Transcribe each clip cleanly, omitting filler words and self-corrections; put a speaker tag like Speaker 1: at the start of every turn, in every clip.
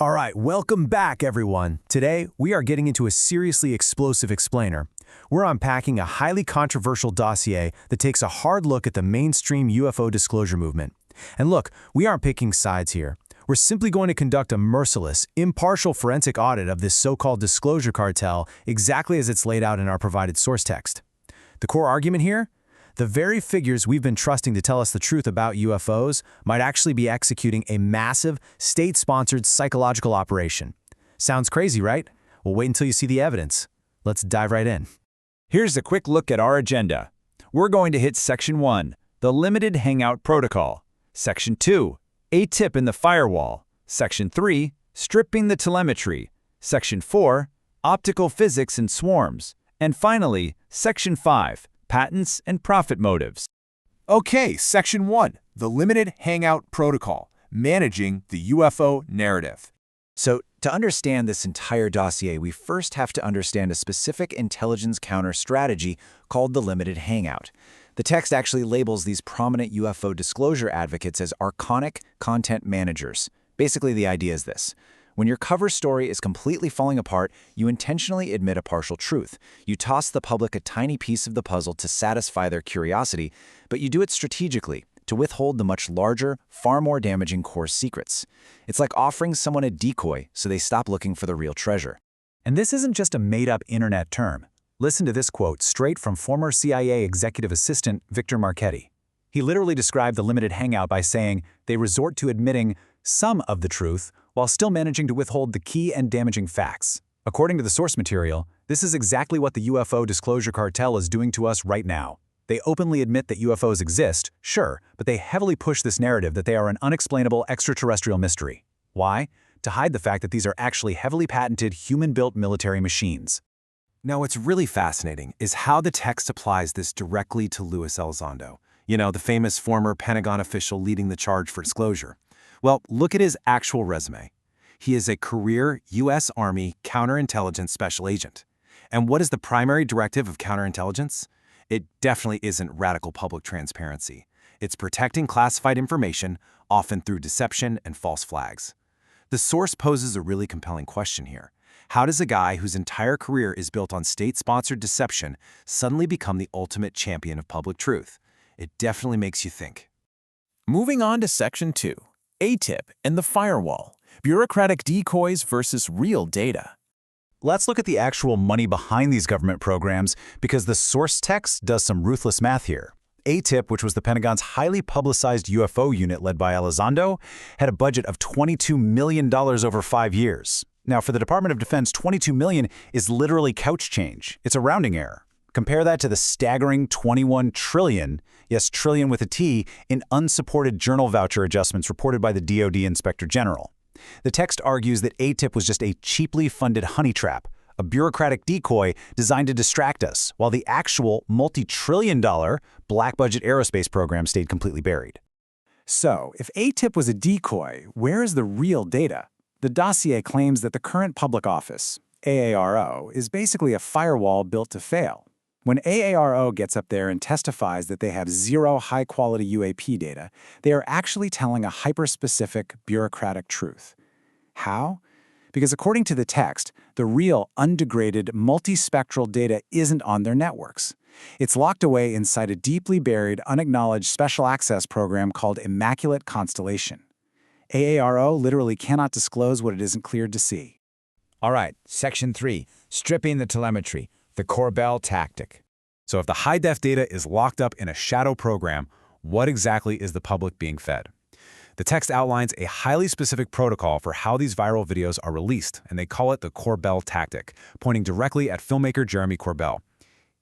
Speaker 1: All right, welcome back, everyone. Today, we are getting into a seriously explosive explainer. We're unpacking a highly controversial dossier that takes a hard look at the mainstream UFO disclosure movement. And look, we aren't picking sides here. We're simply going to conduct a merciless, impartial forensic audit of this so-called disclosure cartel exactly as it's laid out in our provided source text. The core argument here? The very figures we've been trusting to tell us the truth about UFOs might actually be executing a massive, state-sponsored psychological operation. Sounds crazy, right? Well, wait until you see the evidence. Let's dive right in.
Speaker 2: Here's a quick look at our agenda. We're going to hit Section 1, the Limited Hangout Protocol. Section 2, AATIP in the Firewall. Section 3, Stripping the Telemetry. Section 4, Optical Physics and Swarms. And finally, Section 5, Patents and Profit Motives.
Speaker 3: Okay, Section 1, the Limited Hangout Protocol, Managing the UFO Narrative.
Speaker 4: So, to understand this entire dossier, we first have to understand a specific intelligence counter strategy called the Limited Hangout. The text actually labels these prominent UFO disclosure advocates as Archonic content managers. Basically, the idea is this. When your cover story is completely falling apart, you intentionally admit a partial truth. You toss the public a tiny piece of the puzzle to satisfy their curiosity, but you do it strategically, to withhold the much larger, far more damaging core secrets. It's like offering someone a decoy so they stop looking for the real treasure.
Speaker 1: And this isn't just a made-up internet term. Listen to this quote straight from former CIA executive assistant Victor Marchetti. He literally described the limited hangout by saying they resort to admitting some of the truth while still managing to withhold the key and damaging facts. According to the source material, this is exactly what the UFO disclosure cartel is doing to us right now. They openly admit that UFOs exist, sure, but they heavily push this narrative that they are an unexplainable extraterrestrial mystery. Why? To hide the fact that these are actually heavily patented human-built military machines.
Speaker 5: Now, what's really fascinating is how the text applies this directly to Luis Elizondo. You know, the famous former Pentagon official leading the charge for disclosure. Well, look at his actual resume. He is a career U.S. Army counterintelligence special agent. And what is the primary directive of counterintelligence? It definitely isn't radical public transparency. It's protecting classified information, often through deception and false flags. The source poses a really compelling question here. How does a guy whose entire career is built on state-sponsored deception suddenly become the ultimate champion of public truth? It definitely makes you think.
Speaker 6: Moving on to Section 2, AATIP and the Firewall, Bureaucratic Decoys versus Real Data.
Speaker 1: Let's look at the actual money behind these government programs because the source text does some ruthless math here. AATIP, which was the Pentagon's highly publicized UFO unit led by Elizondo, had a budget of $22 million over 5 years. Now, for the Department of Defense, $22 million is literally couch change. It's a rounding error. Compare that to the staggering $21 trillion, yes, trillion with a T, in unsupported journal voucher adjustments reported by the DoD Inspector General. The text argues that AATIP was just a cheaply funded honey trap, a bureaucratic decoy designed to distract us, while the actual multi-trillion-dollar black budget aerospace program stayed completely buried.
Speaker 7: So, if AATIP was a decoy, where is the real data? The dossier claims that the current public office, AARO, is basically a firewall built to fail. When AARO gets up there and testifies that they have zero high-quality UAP data, they are actually telling a hyper-specific bureaucratic truth. How? Because according to the text, the real, undegraded, multispectral data isn't on their networks. It's locked away inside a deeply buried, unacknowledged special access program called Immaculate Constellation. AARO literally cannot disclose what it isn't cleared to see.
Speaker 2: All right, Section 3, Stripping the Telemetry, the Corbell Tactic.
Speaker 5: So if the high-def data is locked up in a shadow program, what exactly is the public being fed? The text outlines a highly specific protocol for how these viral videos are released, and they call it the Corbell Tactic, pointing directly at filmmaker Jeremy Corbell.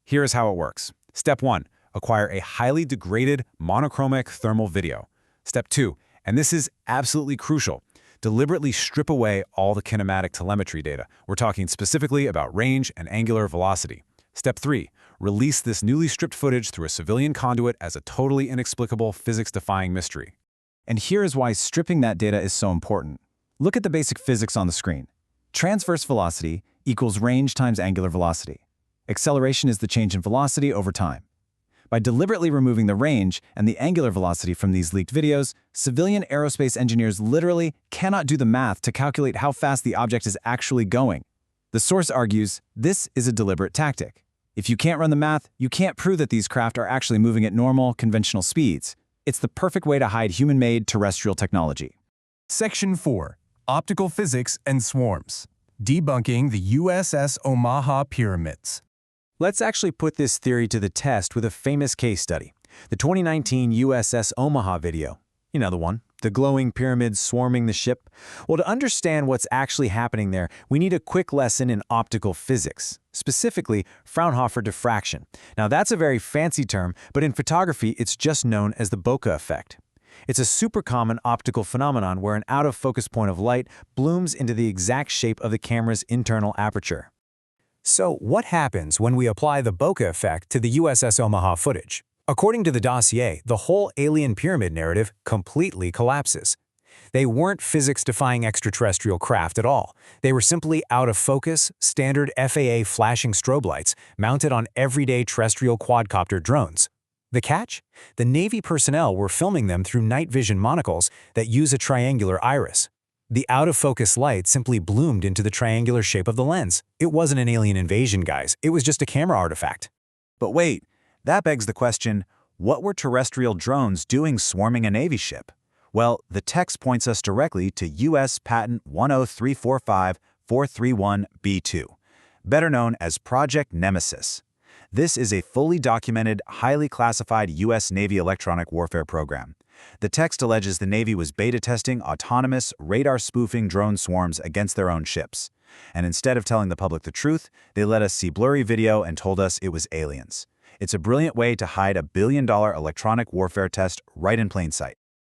Speaker 5: Here is how it works. Step 1, acquire a highly degraded monochromatic thermal video. Step 2, and this is absolutely crucial, deliberately strip away all the kinematic telemetry data. We're talking specifically about range and angular velocity. Step 3, release this newly stripped footage through a civilian conduit as a totally inexplicable, physics-defying mystery.
Speaker 1: And here is why stripping that data is so important. Look at the basic physics on the screen. Transverse velocity equals range times angular velocity. Acceleration is the change in velocity over time.
Speaker 4: By deliberately removing the range and the angular velocity from these leaked videos, civilian aerospace engineers literally cannot do the math to calculate how fast the object is actually going. The source argues this is a deliberate tactic. If you can't run the math, you can't prove that these craft are actually moving at normal, conventional speeds. It's the perfect way to hide human-made terrestrial technology.
Speaker 3: Section 4. Optical Physics and Swarms. Debunking the USS Omaha Pyramids.
Speaker 4: Let's actually put this theory to the test with a famous case study. The 2019 USS Omaha video. You know the one. The glowing pyramids swarming the ship. Well, to understand what's actually happening there, we need a quick lesson in optical physics, specifically Fraunhofer diffraction. Now, that's a very fancy term, but in photography, it's just known as the Bokeh effect. It's a super common optical phenomenon where an out-of-focus point of light blooms into the exact shape of the camera's internal aperture.
Speaker 2: So, what happens when we apply the Bokeh effect to the USS Omaha footage? According to the dossier, the whole alien pyramid narrative completely collapses. They weren't physics-defying extraterrestrial craft at all. They were simply out-of-focus, standard FAA flashing strobe lights mounted on everyday terrestrial quadcopter drones. The catch? The Navy personnel were filming them through night vision monocles that use a triangular iris. The out-of-focus light simply bloomed into the triangular shape of the lens. It wasn't an alien invasion, guys. It was just a camera artifact.
Speaker 1: But wait, that begs the question, what were terrestrial drones doing swarming a Navy ship? Well, the text points us directly to U.S. Patent 10345-431B2, better known as Project Nemesis. This is a fully documented, highly classified U.S. Navy electronic warfare program. The text alleges the Navy was beta testing autonomous, radar-spoofing drone swarms against their own ships. And instead of telling the public the truth, they let us see blurry video and told us it was aliens. It's a brilliant way to hide a billion-dollar electronic warfare test right in plain sight.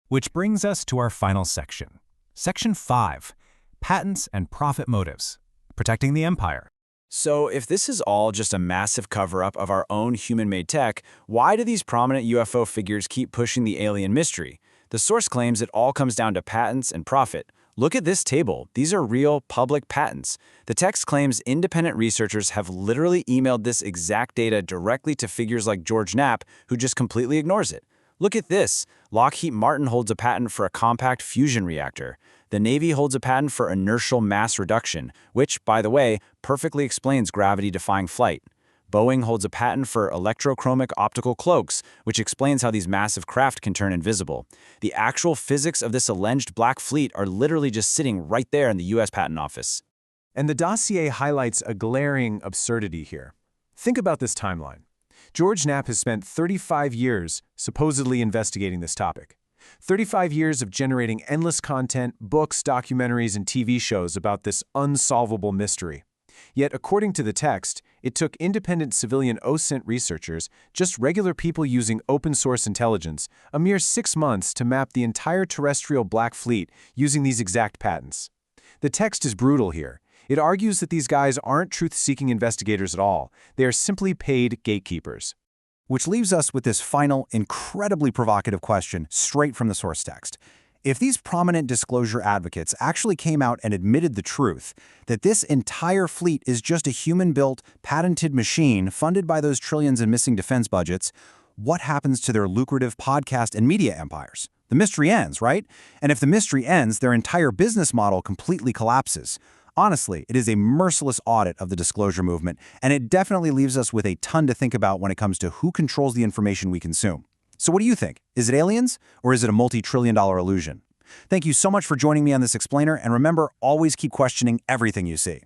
Speaker 8: Which brings us to our final section. Section 5. Patents and Profit Motives. Protecting the Empire.
Speaker 4: So if this is all just a massive cover-up of our own human-made tech, why do these prominent UFO figures keep pushing the alien mystery? The source claims it all comes down to patents and profit. Look at this table. These are real, public patents. The text claims independent researchers have literally emailed this exact data directly to figures like George Knapp, who just completely ignores it. Look at this. Lockheed Martin holds a patent for a compact fusion reactor. The Navy holds a patent for inertial mass reduction, which, by the way, perfectly explains gravity-defying flight. Boeing holds a patent for electrochromic optical cloaks, which explains how these massive craft can turn invisible. The actual physics of this alleged black fleet are literally just sitting right there in the U.S. Patent Office.
Speaker 3: And the dossier highlights a glaring absurdity here. Think about this timeline. George Knapp has spent 35 years supposedly investigating this topic. 35 years of generating endless content, books, documentaries, and TV shows about this unsolvable mystery. Yet, according to the text, it took independent civilian OSINT researchers, just regular people using open-source intelligence, a mere 6 months to map the entire terrestrial black fleet using these exact patents. The text is brutal here. It argues that these guys aren't truth-seeking investigators at all. They are simply paid gatekeepers.
Speaker 1: Which leaves us with this final, incredibly provocative question straight from the source text. If these prominent disclosure advocates actually came out and admitted the truth, that this entire fleet is just a human-built, patented machine funded by those trillions in missing defense budgets, what happens to their lucrative podcast and media empires? The mystery ends, right? And if the mystery ends, their entire business model completely collapses. Honestly, it is a merciless audit of the disclosure movement, and it definitely leaves us with a ton to think about when it comes to who controls the information we consume. So what do you think? Is it aliens, or is it a multi-trillion-dollar illusion? Thank you so much for joining me on this explainer, and remember, always keep questioning everything you see.